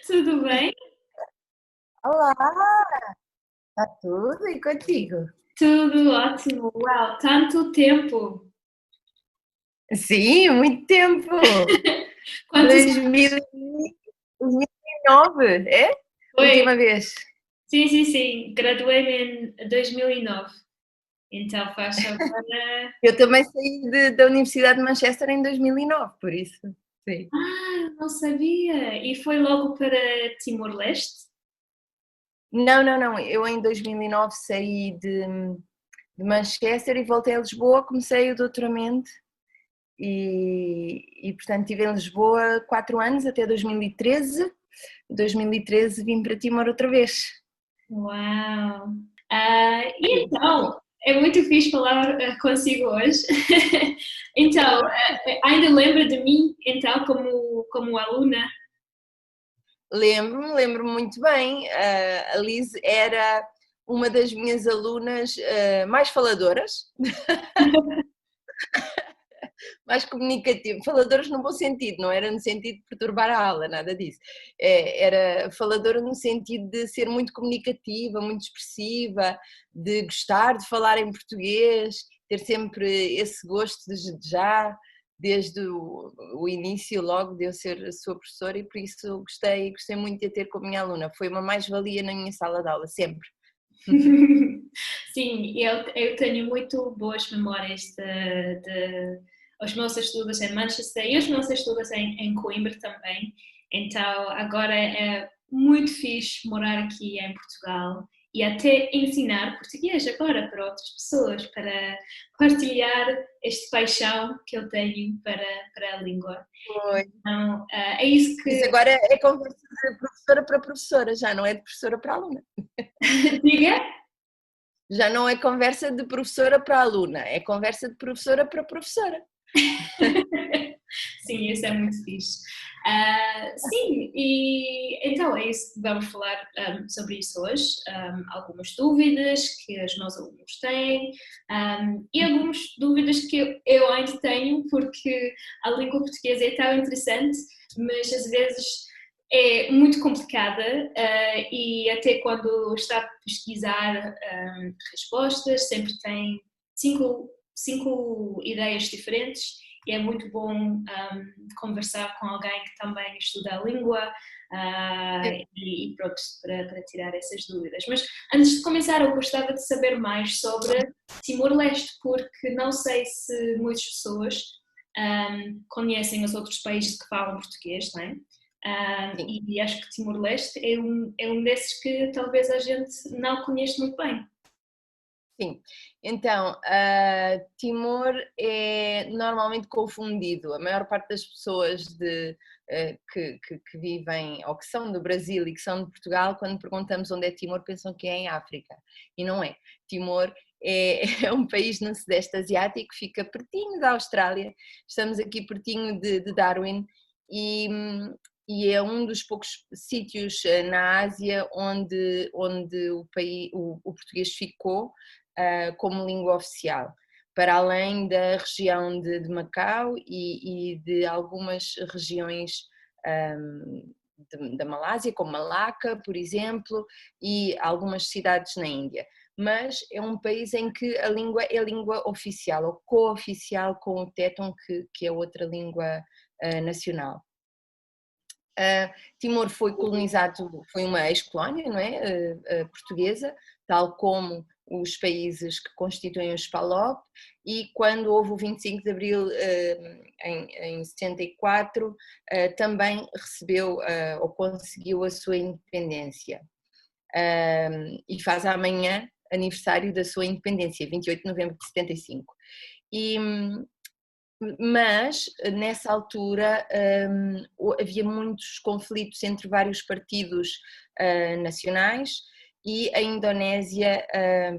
Tudo bem? Olá, está tudo e contigo? Tudo ótimo. Uau, tanto tempo. Sim, muito tempo. Quantos anos 2000, 2009, é? foi? Última vez. Sim, sim, sim. Graduei em 2009. Então faz agora. Eu também saí da Universidade de Manchester em 2009, por isso. Sim. Ah, não sabia. E foi logo para Timor-Leste? Não, não, não. Eu em 2009 saí de Manchester e voltei a Lisboa, comecei o doutoramento portanto estive em Lisboa 4 anos até 2013. Em 2013 vim para Timor outra vez. Uau! E Sim, sim. então, é muito fixe falar consigo hoje. Então, ainda lembra de mim, então, como aluna? Lembro-me muito bem. A Liz era uma das minhas alunas mais faladoras, mais comunicativas, faladoras no bom sentido, não era no sentido de perturbar a aula, nada disso. Era faladora no sentido de ser muito comunicativa, muito expressiva, de gostar de falar em português, ter sempre esse gosto já, desde o início logo de eu ser a sua professora, e por isso gostei muito de a ter como minha aluna. Foi uma mais-valia na minha sala de aula, sempre. Sim, eu tenho muito boas memórias de os meus estudos em Manchester e os meus estudos em Coimbra também. Então, agora é muito fixe morar aqui em Portugal e até ensinar português agora para outras pessoas, para partilhar este paixão que eu tenho para a língua. Foi. Então, é isso Isso que agora é conversa de professora para professora, já não é de professora para aluna. diga. Já não é conversa de professora para aluna, é conversa de professora para professora. Sim, isso é muito fixe. Sim, e então é isso que vamos falar sobre isso hoje. Algumas dúvidas que os meus alunos têm e algumas dúvidas que eu ainda tenho, porque a língua portuguesa é tão interessante, mas às vezes é muito complicada e até quando está a pesquisar respostas, sempre tem cinco ideias diferentes e é muito bom conversar com alguém que também estuda a língua e pronto, para tirar essas dúvidas. Mas antes de começar, eu gostava de saber mais sobre Timor-Leste, porque não sei se muitas pessoas conhecem os outros países que falam português, não é? Sim, E acho que Timor-Leste é um desses que talvez a gente não conheça muito bem. sim. Então, Timor é normalmente confundido. A maior parte das pessoas que vivem ou que são do Brasil e que são de Portugal, quando perguntamos onde é Timor, pensam que é em África. E não é. Timor é, é um país no Sudeste Asiático, fica pertinho da Austrália. Estamos aqui pertinho de Darwin e, e é um dos poucos sítios na Ásia onde o português ficou como língua oficial, para além da região de Macau e de algumas regiões da Malásia, como Malaca, por exemplo, e algumas cidades na Índia. Mas é um país em que a língua é língua oficial ou co-oficial com o Tetum, que é outra língua nacional. Timor foi colonizado, foi uma ex-colónia, não é? Portuguesa, tal como os países que constituem os PALOP, e quando houve o 25 de Abril em 74, também recebeu ou conseguiu a sua independência. E faz amanhã aniversário da sua independência, 28 de novembro de 75. Mas nessa altura havia muitos conflitos entre vários partidos nacionais e a Indonésia,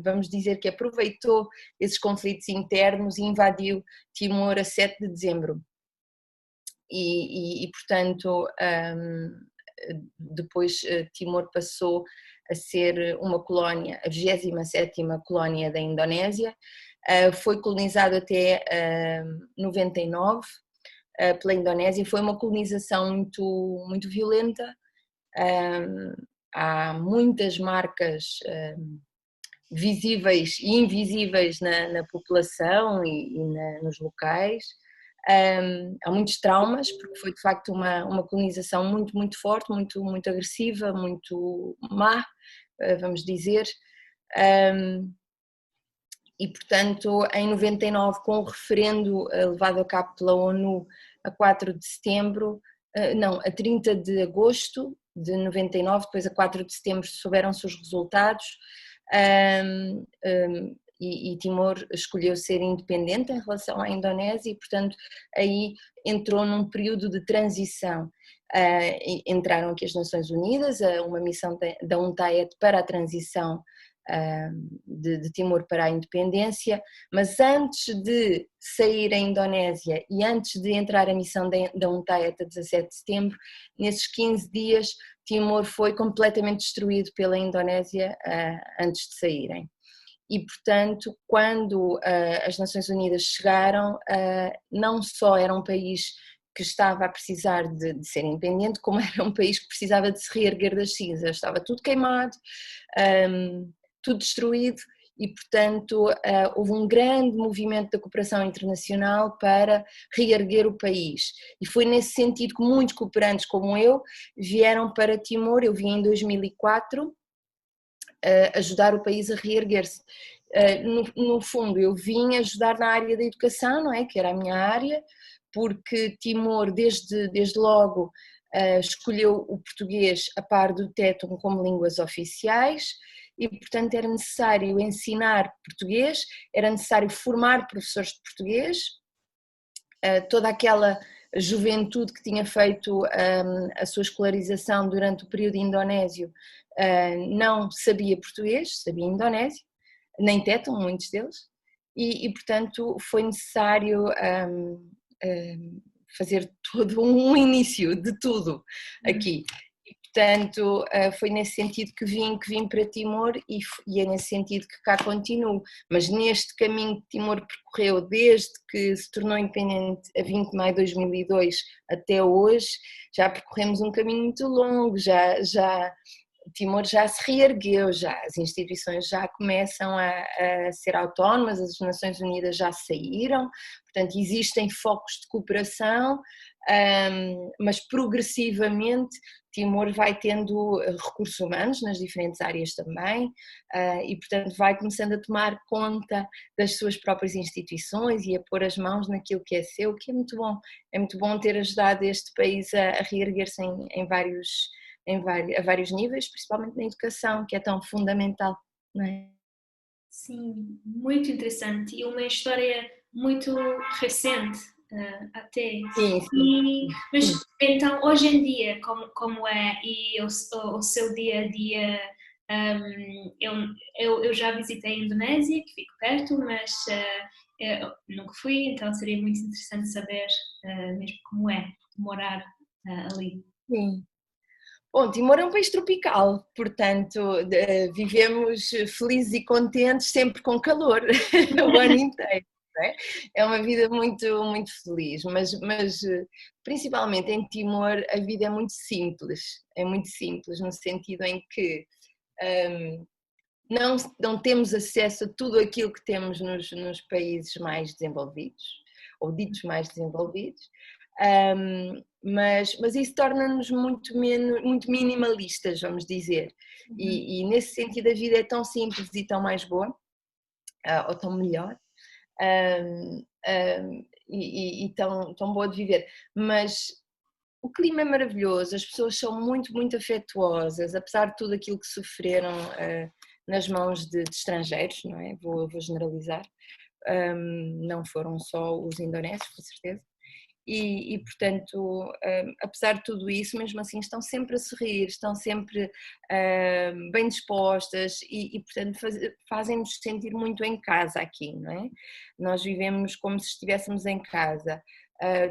vamos dizer que aproveitou esses conflitos internos e invadiu Timor a 7 de dezembro. Portanto, depois Timor passou a ser uma colónia, a 27ª colónia da Indonésia. Foi colonizado até 99, pela Indonésia. Foi uma colonização muito, muito violenta. Há muitas marcas visíveis e invisíveis na população e nos locais. Há muitos traumas, porque foi de facto uma colonização muito, muito forte, muito, muito agressiva, muito má, vamos dizer. E portanto em 99, com o referendo levado a cabo pela ONU a 4 de setembro, não, a 30 de agosto de 99, depois a 4 de setembro souberam-se os resultados, e Timor escolheu ser independente em relação à Indonésia e portanto aí entrou num período de transição. Entraram aqui as Nações Unidas, uma missão da UNTAED para a transição de Timor para a independência, mas antes de sair a Indonésia e antes de entrar a missão da UNTAED a 17 de setembro, nesses 15 dias Timor foi completamente destruído pela Indonésia antes de saírem. E portanto, quando as Nações Unidas chegaram, não só era um país que estava a precisar de ser independente, como era um país que precisava de se reerguer das cinzas, estava tudo queimado, tudo destruído e portanto houve um grande movimento da cooperação internacional para reerguer o país e foi nesse sentido que muitos cooperantes como eu vieram para Timor. Eu vim em 2004 ajudar o país a reerguer-se. No fundo eu vim ajudar na área da educação, não é? Que era a minha área, porque Timor desde logo escolheu o português a par do tétum como línguas oficiais e portanto era necessário ensinar português, era necessário formar professores de português. Toda aquela juventude que tinha feito a sua escolarização durante o período indonésio não sabia português, sabia indonésio, nem tétum, muitos deles, e portanto foi necessário fazer todo um início de tudo aqui. E, portanto, foi nesse sentido que vim para Timor e é nesse sentido que cá continuo. Mas neste caminho que Timor percorreu desde que se tornou independente a 20 de maio de 2002 até hoje, já percorremos um caminho muito longo, Timor já se reergueu, as instituições já começam a ser autónomas, as Nações Unidas já saíram, portanto existem focos de cooperação, mas progressivamente Timor vai tendo recursos humanos nas diferentes áreas também e portanto vai começando a tomar conta das suas próprias instituições e a pôr as mãos naquilo que é seu, que é muito bom ter ajudado este país a reerguer-se a vários níveis, principalmente na educação, que é tão fundamental, não é? Sim, muito interessante e uma história muito recente até. Sim, sim. Mas então, hoje em dia, como é e o seu dia a dia? Eu já visitei a Indonésia, que fico perto, mas eu nunca fui, então seria muito interessante saber mesmo como é morar ali. Sim. Bom, Timor é um país tropical, portanto vivemos felizes e contentes sempre com calor o ano inteiro. Não é? É uma vida muito, muito feliz, mas principalmente em Timor a vida é muito simples no sentido em que não temos acesso a tudo aquilo que temos nos países mais desenvolvidos, ou ditos mais desenvolvidos, mas isso torna-nos muito minimalistas, vamos dizer, e nesse sentido a vida é tão simples e tão mais boa, ou tão melhor, e tão boa de viver, mas o clima é maravilhoso, as pessoas são muito, muito afetuosas, apesar de tudo aquilo que sofreram nas mãos de estrangeiros, não é? Vou generalizar, não foram só os indonésios, com certeza, e portanto, apesar de tudo isso, mesmo assim estão sempre a sorrir, estão sempre bem dispostas e portanto fazem-nos sentir muito em casa aqui, não é? Nós vivemos como se estivéssemos em casa.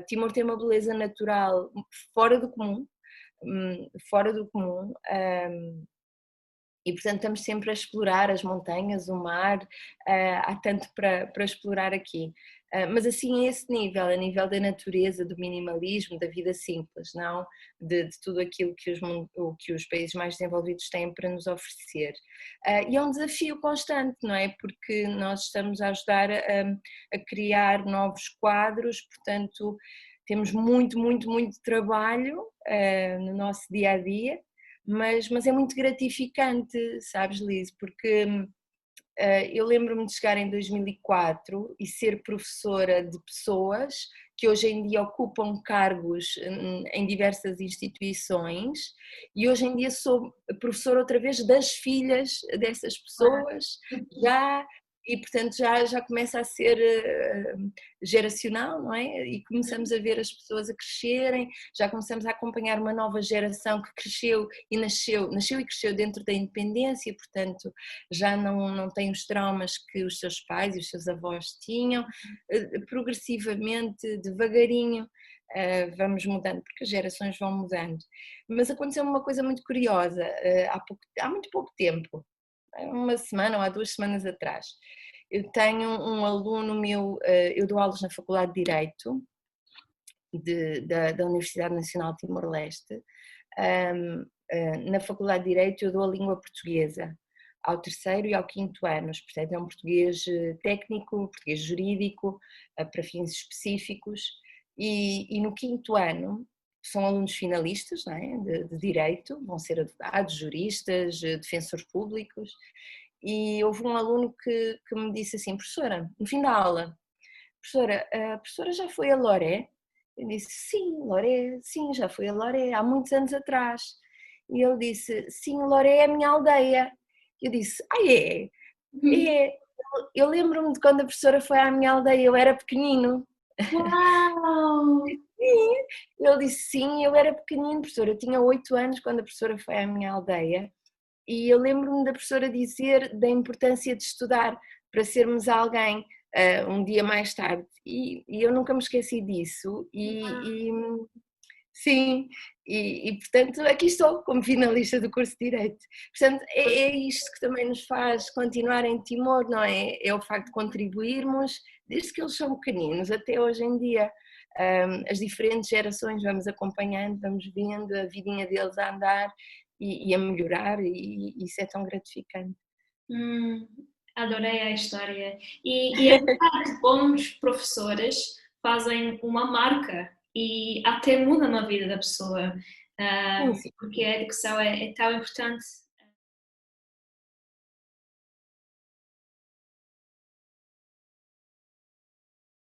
Timor tem uma beleza natural fora do comum, fora do comum, e portanto estamos sempre a explorar as montanhas, o mar, há tanto para explorar aqui. Mas assim a esse nível, a nível da natureza, do minimalismo, da vida simples, não de tudo aquilo que os países mais desenvolvidos têm para nos oferecer. E é um desafio constante, não é? Porque nós estamos a ajudar a criar novos quadros, portanto temos muito, muito, muito trabalho no nosso dia a dia, mas é muito gratificante, sabes, Liz, porque eu lembro-me de chegar em 2004 e ser professora de pessoas que hoje em dia ocupam cargos em diversas instituições e hoje em dia sou professora outra vez das filhas dessas pessoas, já, e portanto já começa a ser geracional, não é? E começamos a ver as pessoas a crescerem, já começamos a acompanhar uma nova geração que cresceu e nasceu e cresceu dentro da independência, portanto já não tem os traumas que os seus pais e os seus avós tinham. Progressivamente, devagarinho, vamos mudando, porque as gerações vão mudando. Mas aconteceu uma coisa muito curiosa há muito pouco tempo, uma semana ou há 2 semanas atrás. Eu tenho um aluno meu, eu dou aulas na Faculdade de Direito da Universidade Nacional de Timor-Leste. Na Faculdade de Direito eu dou a língua portuguesa ao 3º e ao 5º anos, portanto é um português técnico, português jurídico, para fins específicos, e no 5º ano são alunos finalistas, não é? de Direito, vão ser advogados, juristas, defensores públicos, e houve um aluno que me disse assim: professora, no fim da aula, professora, a professora já foi a Loré? Eu disse: sim, Loré, sim, já fui a Loré, há muitos anos atrás. E ele disse: sim, Loré é a minha aldeia. Eu disse: ah, é? É. Eu lembro-me de quando a professora foi à minha aldeia, eu era pequenino. Uau! Sim. Ele disse: sim, eu era pequenino, professora, eu tinha 8 anos quando a professora foi à minha aldeia. E eu lembro-me da professora dizer da importância de estudar para sermos alguém um dia mais tarde, e eu nunca me esqueci disso, sim, e portanto aqui estou como finalista do curso de Direito. Portanto é isto que também nos faz continuar em Timor, não é? É o facto de contribuirmos, desde que eles são pequeninos até hoje em dia. As diferentes gerações vamos acompanhando, vamos vendo a vidinha deles a andar e a melhorar, e isso é tão gratificante. Adorei a história. E é verdade que bons professores fazem uma marca e até mudam a vida da pessoa, Sim, sim. porque a educação é tão importante